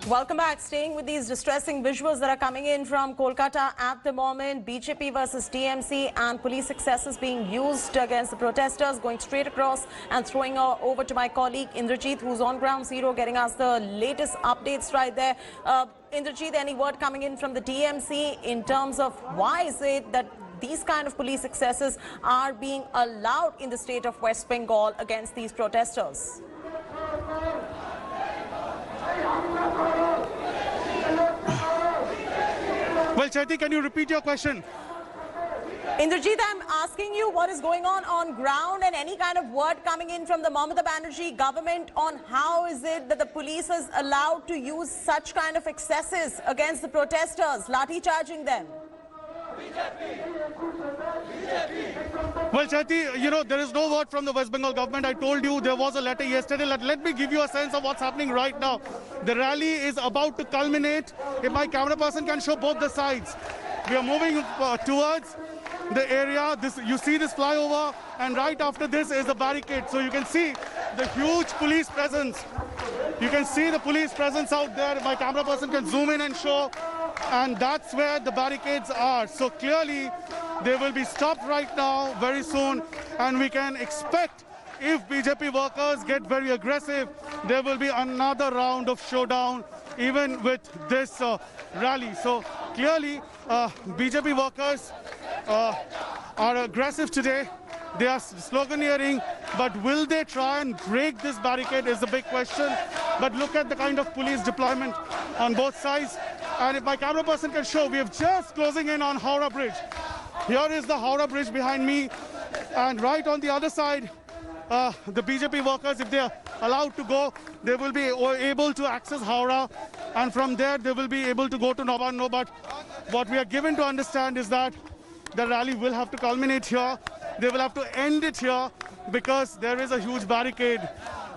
Welcome back. Staying with these distressing visuals that are coming in from Kolkata at the moment. BJP versus TMC and police excesses being used against the protesters. Going straight across and throwing over to my colleague Indrajit, who's on ground zero, getting us the latest updates right there. Indrajit, any word coming in from the TMC in terms of why is it that these kind of police excesses are being allowed in the state of West Bengal against these protesters? Well, Chaiti, can you repeat your question? Indrajit, I'm asking you what is going on ground and any kind of word coming in from the Mamata Banerjee government on how is it that the police is allowed to use such kind of excesses against the protesters, lathi charging them. Well, Chaiti, there is no word from the West Bengal government. I told you there was a letter yesterday. Let me give you a sense of what's happening right now. The rally is about to culminate. If my camera person can show both the sides. We are moving towards the area. You see this flyover, and right after this is the barricade. So you can see the huge police presence. You can see the police presence out there. My camera person can zoom in and show. And that's where the barricades are. So clearly, they will be stopped right now very soon. And we can expect, if BJP workers get very aggressive, there will be another round of showdown, even with this rally. So clearly, BJP workers are aggressive today. They are sloganeering, but will they try and break this barricade is the big question. But look at the kind of police deployment on both sides. And if my camera person can show, we are just closing in on Howrah Bridge. Here is the Howrah Bridge behind me. And right on the other side, the BJP workers, if they are allowed to go, they will be able to access Howrah. And from there, they will be able to go to Nabarno. But what we are given to understand is that the rally will have to culminate here. They will have to end it here because there is a huge barricade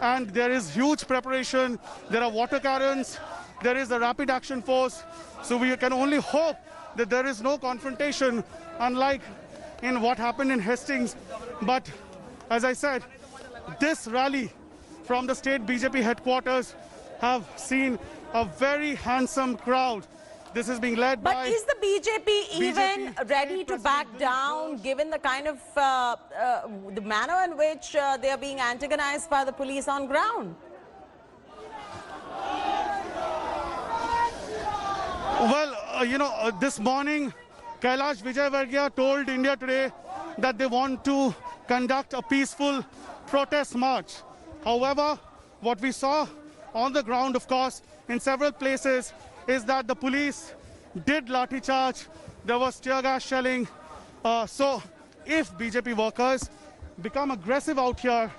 and there is huge preparation. There are water cannons. There is a rapid action force. So we can only hope that there is no confrontation, unlike in what happened in Hastings. But as I said, this rally from the state BJP headquarters have seen a very handsome crowd. This is being led by... But is the BJP even ready to back down, given the kind of the manner in which they are being antagonized by the police on ground? Well, this morning, Kailash Vijayvargiya told India Today that they want to conduct a peaceful protest march. However, what we saw on the ground, of course, in several places, is that the police did lathi charge. There was tear gas shelling. So if BJP workers become aggressive out here,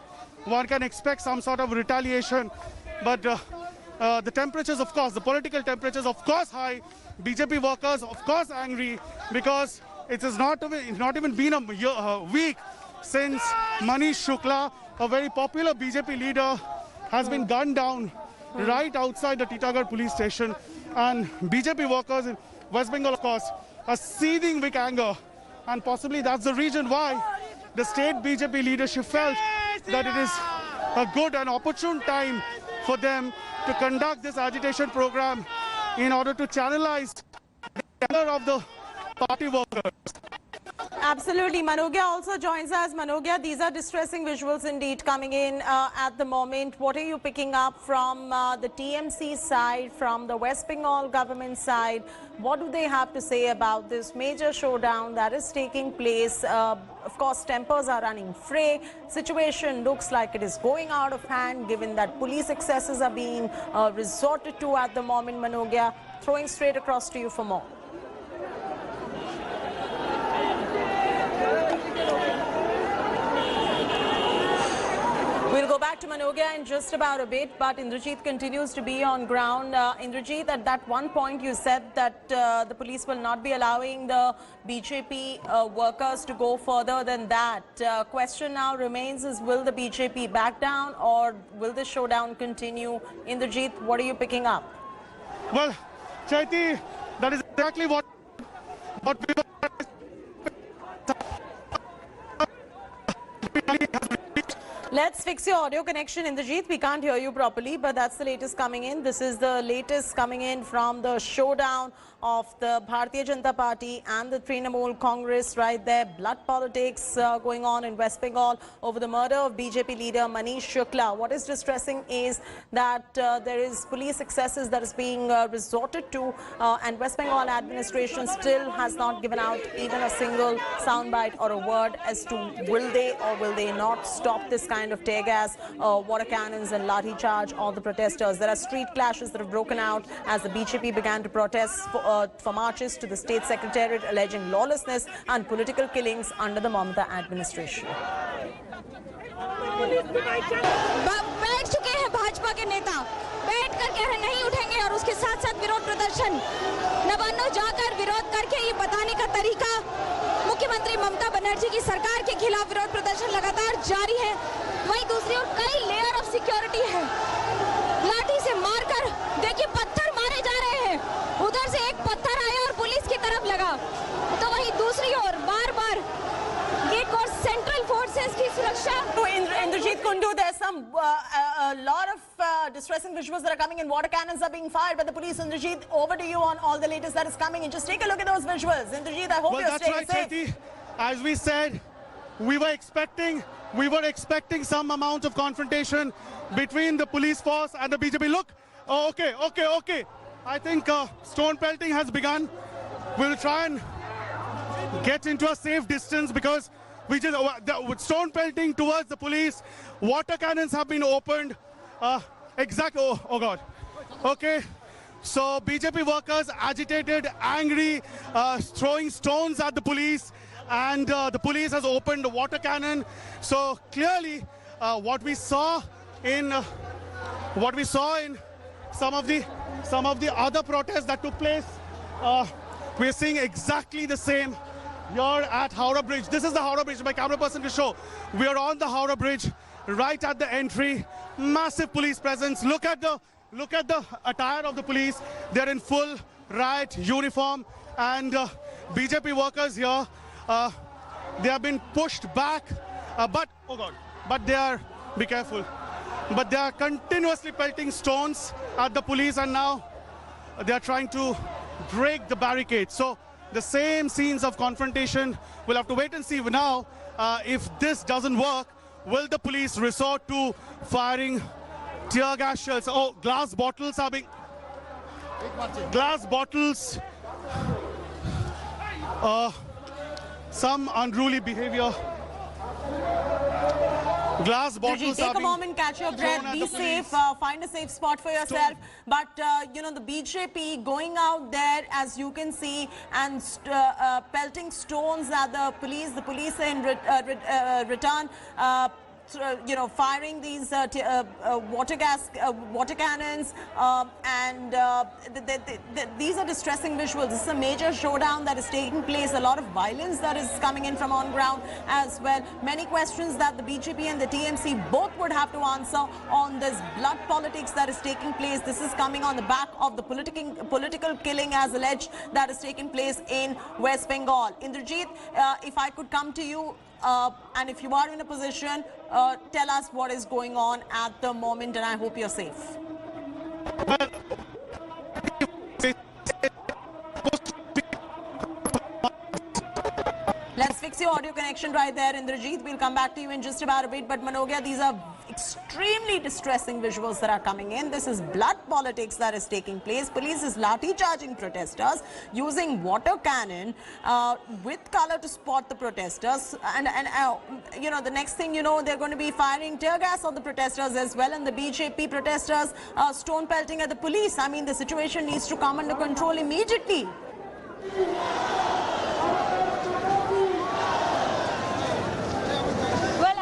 one can expect some sort of retaliation. But the temperatures, of course, the political temperatures, of course, high. BJP workers, of course, angry because it has not even been a week since Manish Shukla, a very popular BJP leader, has been gunned down right outside the Titagarh police station. And BJP workers in West Bengal, of course, are seething with anger. And possibly that's the reason why the state BJP leadership felt that it is a good and opportune time for them to conduct this agitation program in order to channelize the anger of the party workers. Absolutely. Manogia also joins us. Manogia, these are distressing visuals indeed coming in at the moment. What are you picking up from the TMC side, from the West Bengal government side? What do they have to say about this major showdown that is taking place? Of course, tempers are running fray. Situation looks like it is going out of hand, given that police excesses are being resorted to at the moment. Manogia, throwing straight across to you for more. We'll go back to Manogia in just about a bit, but Indrajit continues to be on ground. Indrajit, at that one point you said that the police will not be allowing the BJP workers to go further than that. Question now remains is, will the BJP back down or will the showdown continue? Indrajit, what are you picking up? Well, Chaiti, that is exactly what we were Let's fix your audio connection, Indrajit. We can't hear you properly, but that's the latest coming in. This is the latest coming in from the showdown of the Bharatiya Janata Party and the Trinamool Congress right there. Blood politics going on in West Bengal over the murder of BJP leader Manish Shukla. What is distressing is that there is police excesses that is being resorted to, and West Bengal administration still has not given out even a single soundbite or a word as to will they or will they not stop this kind of tear gas, water cannons and lathi charge on the protesters. There are street clashes that have broken out as the BJP began to protest for marches to the state secretariat alleging lawlessness and political killings under the Mamata administration. बैठ चुके हैं भाजपा के नेता, बैठ कर कह रहे नहीं उठेंगे और उसके साथ साथ विरोध प्रदर्शन नवान्नो जाकर विरोध करके ये बताने का तरीका मुख्यमंत्री ममता बनर्जी की सरकार के खिलाफ विरोध प्रदर्शन लगातार जारी है। वहीं दूसरी ओर कई लेयर ऑफ सिक्योरिटी है, लाठी से मारकर देखिए पत्थर मारे जा रहे हैं। उधर से एक पत्थर आया और पुलिस की तरफ लगा, तो वहीं दूसरी ओर बार-बार गेट और सेंट्रल फोर्सेस की सुरक्षा। So Indrajit Kundu, there's some a lot of distressing visuals that are coming in. Water cannons are being fired by the police. Indrajit, over to you on all the latest that is coming in. Just take a look at those visuals. Indrajit, I hope you're staying safe. Well, that's right, Chaiti. As we said, we were expecting some amount of confrontation between the police force and the BJP. Look, oh, okay. I think stone pelting has begun. We'll try and get into a safe distance because with stone pelting towards the police, water cannons have been opened. Oh God. Okay. So BJP workers agitated, angry, throwing stones at the police, and the police has opened a water cannon. So clearly, what we saw in some of the other protests that took place, we're seeing exactly the same here at Howrah Bridge. This is the Howrah Bridge. My camera person will show. We are on the Howrah Bridge, right at the entry. Massive police presence. Look at the attire of the police. They're in full riot uniform, and BJP workers here, they have been pushed back. But they are, be careful. But they are continuously pelting stones at the police, and now they are trying to break the barricade. So the same scenes of confrontation. We'll have to wait and see now if this doesn't work. Will the police resort to firing tear gas shells? Oh, glass bottles are being... Glass bottles. Some unruly behavior. Glass bottles take a moment, catch your breath, be safe, find a safe spot for yourself. But you know, the BJP going out there, as you can see, and pelting stones at the police in return, you know, firing these water cannons, and these are distressing visuals. This is a major showdown that is taking place. A lot of violence that is coming in from on ground as well. Many questions that the BJP and the TMC both would have to answer on this blood politics that is taking place. This is coming on the back of the political killing, as alleged, that is taking place in West Bengal. Indrajit, if I could come to you, and if you are in a position, tell us what is going on at the moment, and I hope you're safe. Let's fix your audio connection right there, Indrajit. We'll come back to you in just about a bit. But Manogia, these are extremely distressing visuals that are coming in. This is blood politics that is taking place. Police is lathi charging protesters, using water cannon with color to spot the protesters. And you know, the next thing you know, they're going to be firing tear gas on the protesters as well. And the BJP protesters stone pelting at the police. I mean, the situation needs to come under control immediately.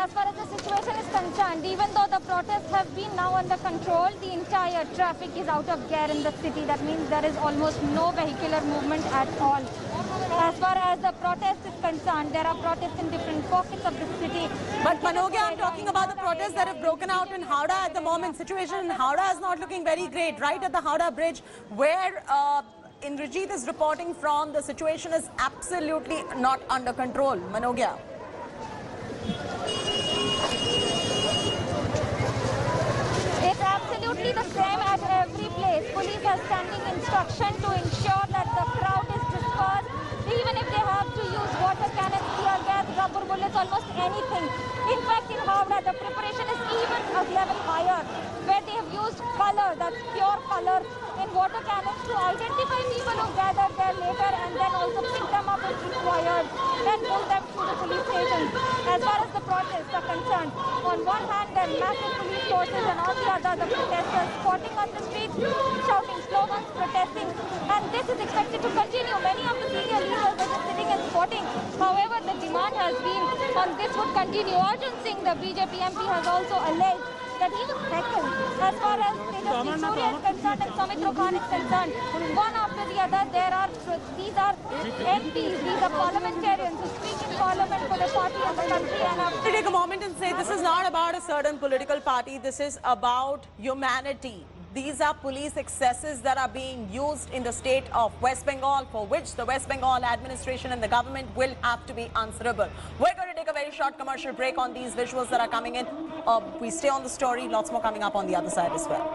As far as the situation is concerned, even though the protests have been now under control, the entire traffic is out of gear in the city. That means there is almost no vehicular movement at all. As far as the protest is concerned, there are protests in different pockets of the city. But Manogia, I'm talking about the protests that have broken out in Howrah at the moment. Situation in Howrah is not looking very great. Right at the Howrah Bridge, where Indrajit is reporting from, the situation is absolutely not under control. Manogia. a standing instruction to ensure that the crowd is dispersed, even if they have to use water cannons, tear gas, rubber bullets, almost anything. In fact, in Howrah, the preparation is even a level higher, where they have used color, that's pure color, in water cannons to identify people who gathered there later and then also pick them up if required and pull them to the police station. As far as the protests are concerned, on one hand there are massive police forces and on the other the protesters squatting on the streets, shouting slogans, protesting, and this is expected to continue. Many of the senior leaders are just sitting and squatting. However, the demand has been on this would continue. Arjun Singh, the BJP MP, has also alleged that he was heckled. As far as Tejasvi Surya is concerned and Soumitra Khan is concerned, one after the other, these are MPs, these are parliamentarians who speak in parliament for the party and the country. And To take a moment and say this is not about a certain political party, this is about humanity. These are police excesses that are being used in the state of West Bengal, for which the West Bengal administration and the government will have to be answerable. We're going to take a very short commercial break on these visuals that are coming in. We stay on the story, lots more coming up on the other side as well.